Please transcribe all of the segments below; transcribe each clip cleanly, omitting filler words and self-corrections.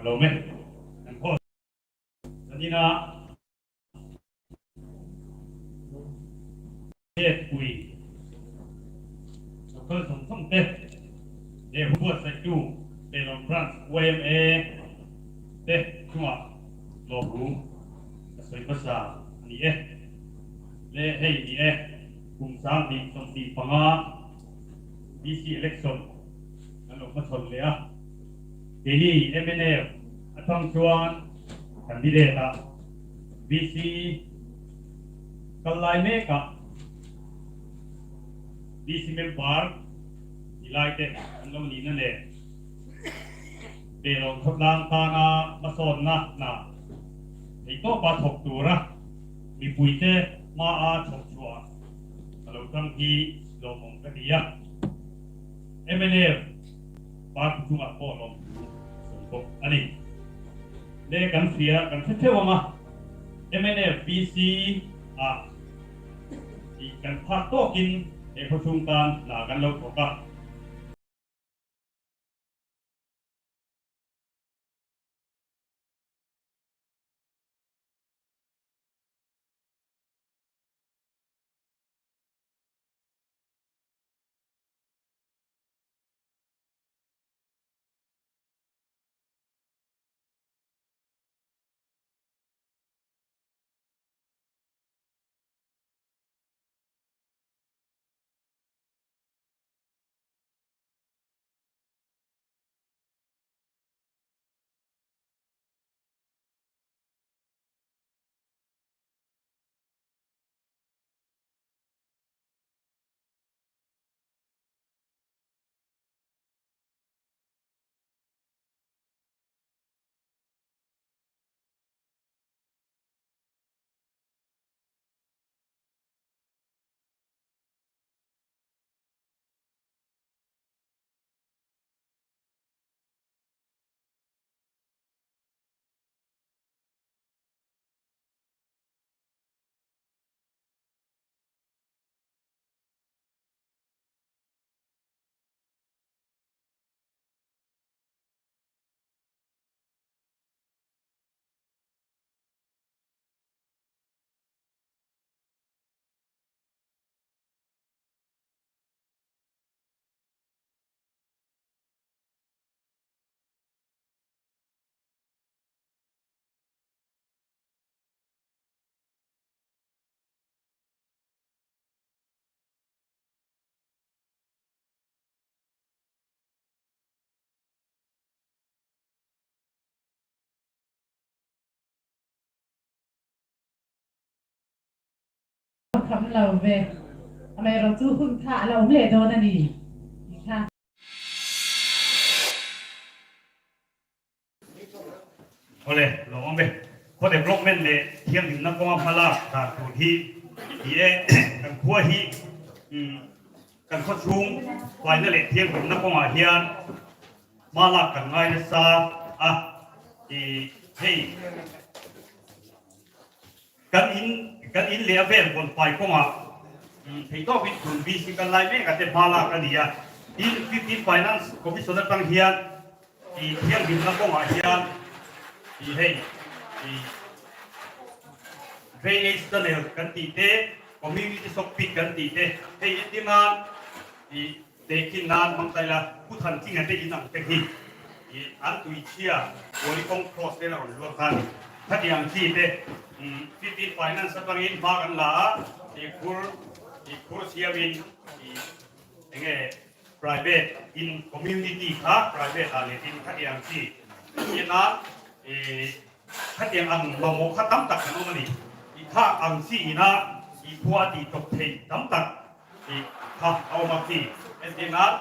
Hello men and pause Sanina Quy Cơ sống thông tết để hút sạch chú để lòng France WMA để chung ạ lô hú xoay phát xa ní lê hay ní cùng sáng đi xong đi bằng á BC election anh lộc mất thuần lẽ để đi MNF ở trong chuan candidate à BC còn lại mấy cả BC member elected anh lộc ní nè để lòng thập lang ta na mà son na thì có ba thục tù raมีปุ๋ยเจ้มาอาชกชัวเราตั้งที่ลงของกติยาMNF บางจุดมาก็ลงสมทบอันนี้เด็กกันเสียกันเท่ๆว่ามา MNF BC ที่กันพักโต๊ะกินในประชุมการหนากันเราถกกันคำเราเวทำไมเราจู้พึ่งท่าเราไม่โดนนี่ค่ะเอาเลยลองไปคนเด็กบล็อกเม่นเลยเที่ยงถึงนักก็มาพลาดการถูที่กันขั้วที่กันขั้วชุ่มไว้นั่นแหละเที่ยงถึงนักก็มาเฮียนมาลักกันไงนะซาเฮ้ยกันอินเลียเฟ่คนไปก็มาที่ต้องวิจุนบีสิกันไล่ไม่กันจะมาลากันดีอ่ะอินไฟแนนซ์ก็วิสุทธิ์ตั้งเฮียนที่เที่ยงถึงนักก็มาเฮียนที่เฮ้ยเฟย์สตันเนลกันตีเต้คอมมิวนิตี้สปิดกันตีเต้เฮ้ยที่นั่นที่เด็กที่นั่นบางทีละผู้ทันจริงกันได้ยินหนังเต็มที่อันตุยเชียบริคงครอสเดล่าหรือว่ากันถ้าอย่างที่เต้ที่ไฟแนนซ์ตั้งอินมากันละที่คูร์เซียวินที่เงี้ย private in community ค่ะ private อะไรที่ถ้าอย่างที่นั่นถ้าอย่างอันเราโมฆะตั้มตักกันนู่นนี่ถ้าอันที่น่ะพัวที่ตกเทตั้มตักถ้าเอามาที่ที่นั่น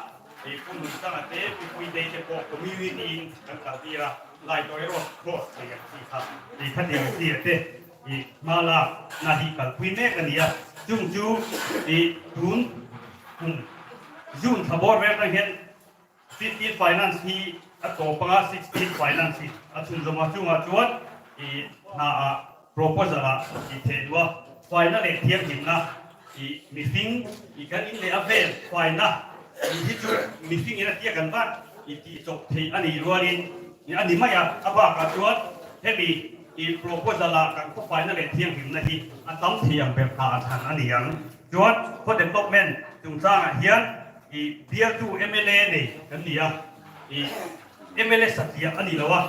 คุณรู้จักเต้คุยได้เฉพาะ community กันกับที่ละไล่โดยรถครอสอย่างที่ค่ะถ้าอย่างที่เต้มาละนาทีกันคุยแม่กันเนี่ยจุ่มทุนจุ่มทบอร์เวลาเห็น15 finance ที่อัตโตปัง16 finance อัตชุนจมาจุ่มจวนน่า proposal ที่เทดว่า final เทียบหินนะmeeting กันอินเลอเฟน final ที่จุด meeting นี่เทียบกันบ้างที่จบที่อันนี้รัวดิน นี่อันนี้ไม่อะอาว่ากับจวนเฮบีอีโปรโพสลากันพวกไฟนั่นแหละเที่ยงหิมนาทีอันต้องเที่ยงแบบผ่านทางอันนี้ยังจวนพอเด็กตกแม่นจุงสร้างเฮียนอีเบียร์ทูเอ็มเอลเอนี่กันนี่อะอีเอ็มเอลเอสัตยาอันนี้แล้ววะ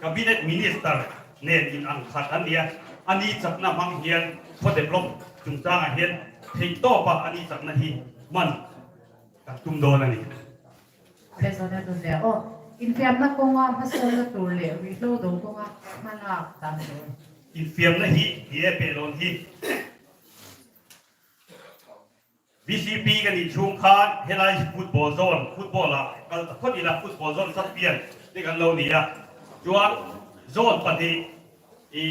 กับบินเน็ตมินิสเตอร์เนี่ยอินอังคัดอันเดียอันนี้จับน้ำมังเฮียนพอเด็กลงจุงสร้างเฮียนทิ้งโต๊ะปะอันนี้จับนาทีมันกับจุ่มโดนอันนี้ Besok tu dia. Oh, infiam nak konga pasal tu le. Wilo tu konga mana tam tu. อินเฟียมนะฮีเฮียเปโลนฮี BCP กันอีชุมคานเฮลัยฟุตบอลโซนฟุตบอลละก็คนนี้ละฟุตบอลโซนสักเปลี่ยนนี่กันเรานี่ละจวนโซนปฏิอี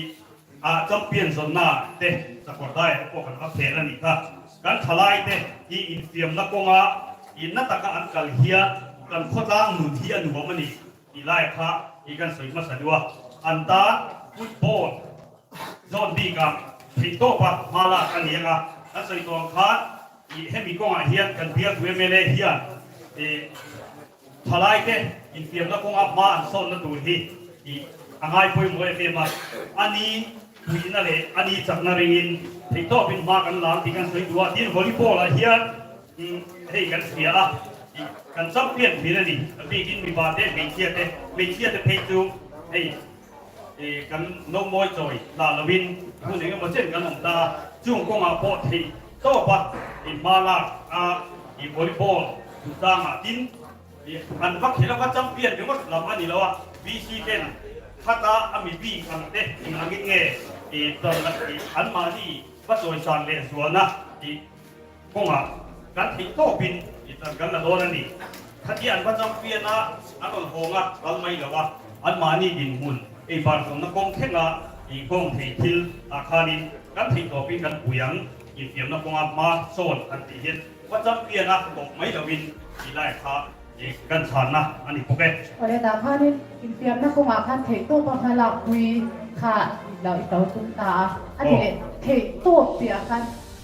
จำเปลี่ยนโซนหน้าเตะสักวันได้พวกกันอัพเทนั่นนี่ค่ะการทลายเตะอีอินเฟียมนักกงอาอีนักตะการอันกัลเฮียกันโคตรหนุนที่อันหัวมันนี่อีไล่ค่ะอีกันสวยมาสะดวกอันตาฟุตบอลโซนดีกับพิโต้ปะมาลากันนี้ค่ะอันสวยตัวค่ะอีเฮมิกงอาเฮียกันเบียร์ตัวเมเลเฮียทลายเตะอินเฟียมนักกงอามาอันโซนนั่นดูที่อีอ่างไอ้ปุยมวยเฟมาอันนี้คุยนั่นแหละอันนี้จากนารินพิโต้เป็นมากันหลังที่กันสวยตัวที่วอลเลย์บอลเฮียให้กันเสียละกันซับเปลี่ยนทีนั่นนี่มีกินมีบาเต้มีเชียเต้มีเชียเต้เพย์จูให้กันน้องมวยจอยลาลวินผู้หนึ่งก็มาเช่นกันของตาจุ่งกงอาโพทีโต้ปะมาลาบอลบอลถูกต้องดินอันวักเห็นแล้วก็จำเปลี่ยนถึงว่าลำอันนี้แล้วว่าวีซีเต้นข้าตาอเมบีกันเต้อิงอังเงี้ยตอนนั้นอันมาที่วัดสวนชานเลนสวนนะกงอากันที่โต้บินตอนกันละโดนนี่ถ้าที่อันว่าจำเปลี่ยนนะอันนั้นโหงอ่ะอันไม่เหรอวะอันมานี่ดินหุ่นบางคนนักกงเท่งอ่ะกงที่ทิลอาคารินกันที่โต้บินกันปุยังอินเดียนักกงมาโซนอันที่เห็นว่าจำเปลี่ยนนะบอกไม่ละวินที่ไล่ค่ะกันชันนะอันนี้พวกแก Oleh dah ni infiam nak konga kan thei to pa phala kui kha lau i tau tum ta. Ani le thei to pia kan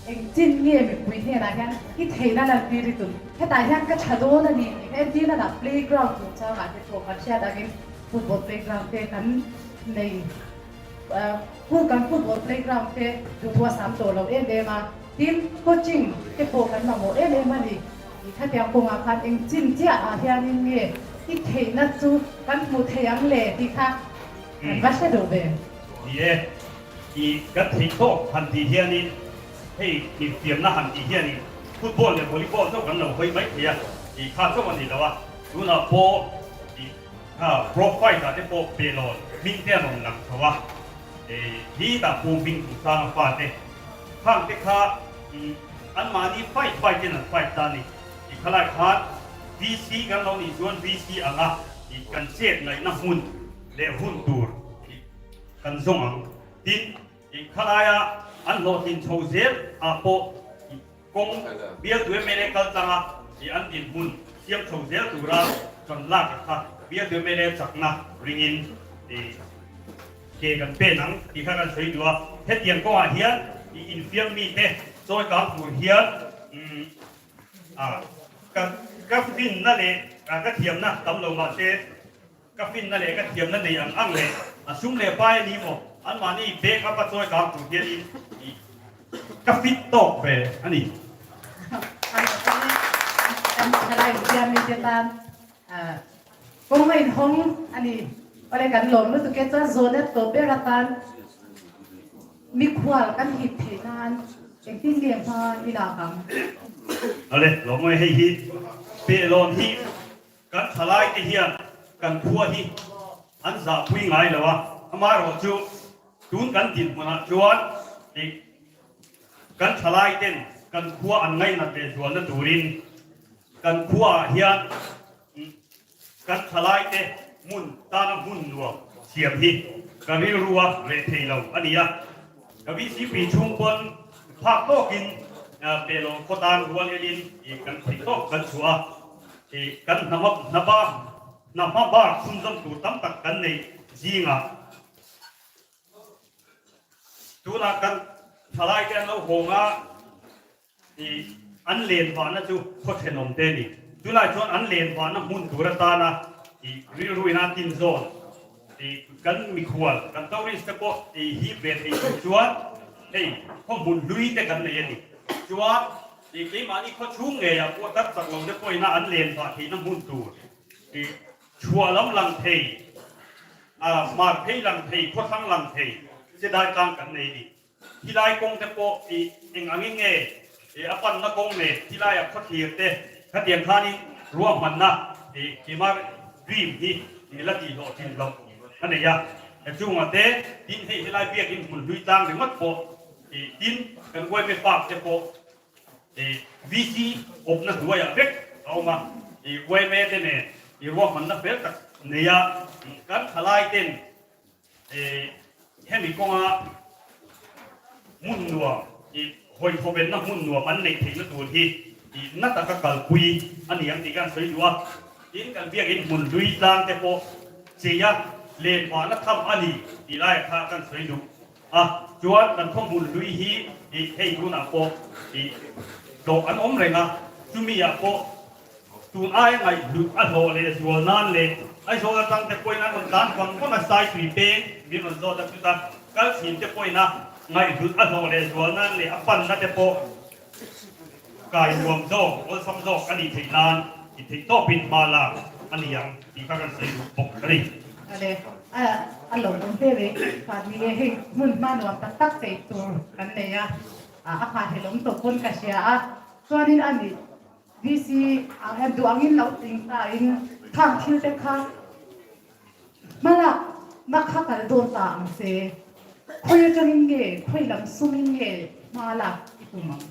eng jin nge mi kui the na kan i thei na la pi ri tu. He ta hian ka chado na ni he di na na playground tu cha ma te to ka sia da gen football playground te kan neiผู้กันฟุตบอลเพลย์กราวด์เตะดูทัวร์3ตัวเราเอ็นเดมาทีมโคชชิ่งเตะโปกันมาโมเอ็นเดมาดิถ้าเตรียมคงอาพันเองจิ้มเจ้าอาเทียนิเงี้ยที่เทนัดจูกันมูเทียงเล่ที่ค่ะมันวัชดูเบนดีกันที่โตหันที่เฮียนี่ให้เตรียมนะหันที่เฮียนี่ฟุตบอลเนี่ยวอลเลย์บอลเท่ากันเราเคยไม่เทียข้าช่วงวันนี้แล้วว่าดูนะโปโปรไฟล์แต่โปเปโลนมินเทียนหนักเพราะว่าที่ตาปูบินสร้างฟ้าเตะข้างเตะขาอันมานี่ไฟเจนันไฟตานี่ขลายขาด VC กันเรานี่ส่วน VC อ่ะกันเสียดในน้ำหุ่นเละหุ่นตัวกันส่งดินขลายอันโลดินโชว์เสียอาโปกงเบียร์ตัวเมเนกัลตังอันดินหุ่นเสียมโชว์เสียตัวเราจนลากค่ะเบียร์ตัวเมเนจักนะริงินเกี่ยกันเป็นหนังที่ข้ากันสวยตัวเฮ็ดยังก็ว่าเฮียอินเฟียมมีเตะซอยกับผู้เฮียกับฟินนั่นเองก็เทียมนะตำรวจมาเตะกับฟินนั่นเองก็เทียมนั่นเองอังเลยซุ้มเลยไปนี่หมดอันมานี่เบกับซอยกับผู้เฮียกับฟินตกไปอันนี้อะไรเทียมมีเจตานคงไม่ท้องอันนี้อะไรกันหลงรู้สึกแค่จะโซนตัวเบรตันมีขวานกันหิบเทนานเองที่เลี้ยงพาอีลาคังอะไรหลงไม่ให้ฮิตเปโลนฮิตกันทลายที่เฮียกันพัวฮิตอันสาพุยไงเหรอวะทำไมเราจูนกันติดมันจวนอีกกันทลายเต้นกันพัวอันไงนั่นเป็นส่วนนั้นดูรินกันพัวเฮียกันทลายเต้มุนตาน้ำมุนรัวเสียบฮิกันริรัวเรทเทลอันนี้กับวิสีปีชุมบนภาคโตกินเปโลโคตานรัวเลินอีกกันติโตกันชัวอีกกันน้ำบ้าคุณจำตัวตั้มตักกันในจีงะตัวนักกันทลายกันเราหงะอีอันเลนวานะจูโคเทนอมเตนี่ตัวลายชวนอันเลนวานะมุนตัวตานะอีริรุยนาตินโซน กันมีควรกันต้องริสก็ฮีเบตจวนข้อมูลลุยแต่กันเลยนี่จวนที่มานี่เขาชุ่งเงียบว่าตัดสักลงจะป่วยน่าอันเลนฝ่าที่น้ำมุนตูชัวล้ำลังเทมาเทลังเทข้อทั้งลังเทจะได้กลางกันเลยนี่ที่ได้กงจะโปเองอันนี้เงี้ยปันนักกงเนี่ยที่ได้ข้อเทียบเต้ข้อเทียบท่านี้รวมมันนะที่มารีมที่ละกี่โลที่ลงอันนี้ยาจุ่มมาเต้ดินที่ได้เบี้ยกินมันลุยจางหรือมัดโปดินกันไว้ไม่ปากจะโปวิธีอบนักด้วยเด็กเอามาไว้แม่เต้เนี่ยรวมมันนักเบี้ยกับเนี่ยกันทลายเต้นให้มีกงมุนนัวหอยโคเป็นน้ำมุนนัวมันในถึงนักตัวที่นักตะกัลคุยอันนี้ยังตีกันสวยดัวดินกันเบี้ยกินมันลุยจางแต่โปเสียเล่นมานักทำอันนี้ที่ไล่พากันสวยดูจวนกันข้อมูลลุยฮีให้ดูหน้าโปดอกอันอมเลยนะจุมีอะโปตูนไอ้ไงดูอันโหเลยจวนนั่นเลยไอ้โซนตั้งแต่ป่วยนั้นคนด้านฝั่งก็มาใส่ถุยเป้งมีมันโซนตั้งแต่ก็สินจะป่วยนะไงดูอันโหเลยจวนนั่นเลยอัปปันนั่นแต่โปกายรวมโซ่โอ้ซ้ำโซ่อันนี้ถึงนานถึงโตปิดมาละอันนี้ยังที่พากันใส่ปกติอะไรอันหลงตรงเทวีตอนนี้ให้มุ่นมาหนวดตักใส่ตัวกันเลยอาคารให้หลงตกคนกระเชียส่วนนี้อันนี้วิซีแอมดูอันนี้เราจริงตายทางที่จะค่ะมาละนักขับกันโดนตามเสียคุยกันยังไงคุยหลังซุ่มยังไงมาละอีกมั้ง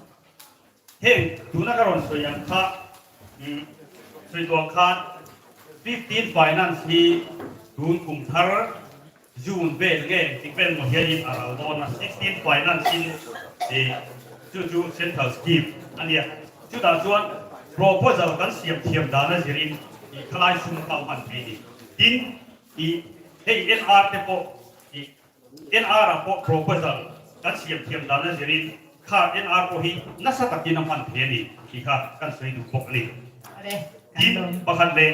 เฮ้ดูนักการสวยยังค่ะสวยตัวค่ะ15 finance ที่ดูนกุมทาร์จูนเบลเง่ที่เป็นมหาวิทยาลัยโดน16 finance ที่จู่ๆ central scheme อันนี้จู่ดาวส่วน proposal กันเสียบเทียมด้านนั้นสิรินที่คลายสุ่มเข้ามันปีนี้ดินที่ให้ NR เทปNR อ่ะพอ proposal กันเสียบเทียมด้านนั้นสิรินค่า NR พอที่นักสัตว์กินน้ำมันปีนี้ที่ค่ากันสวยดูปกติดินประคันเลย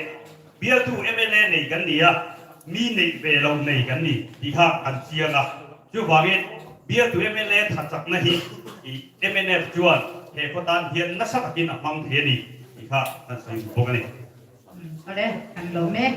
เบียร์ทูMLA ในกันนี่มีในเวลาในกันนี่ที่ค่ากันเชียร์นะจู่ว่าเงี้ยเบียร์ทูMLA ถัดจากนั้นที่MNF จวนเฮพตันเฮียนนักสักกินมังเฮียนี่ที่ข้านั่นสิ่งพวกนี้อะไรกันลงเนี่ย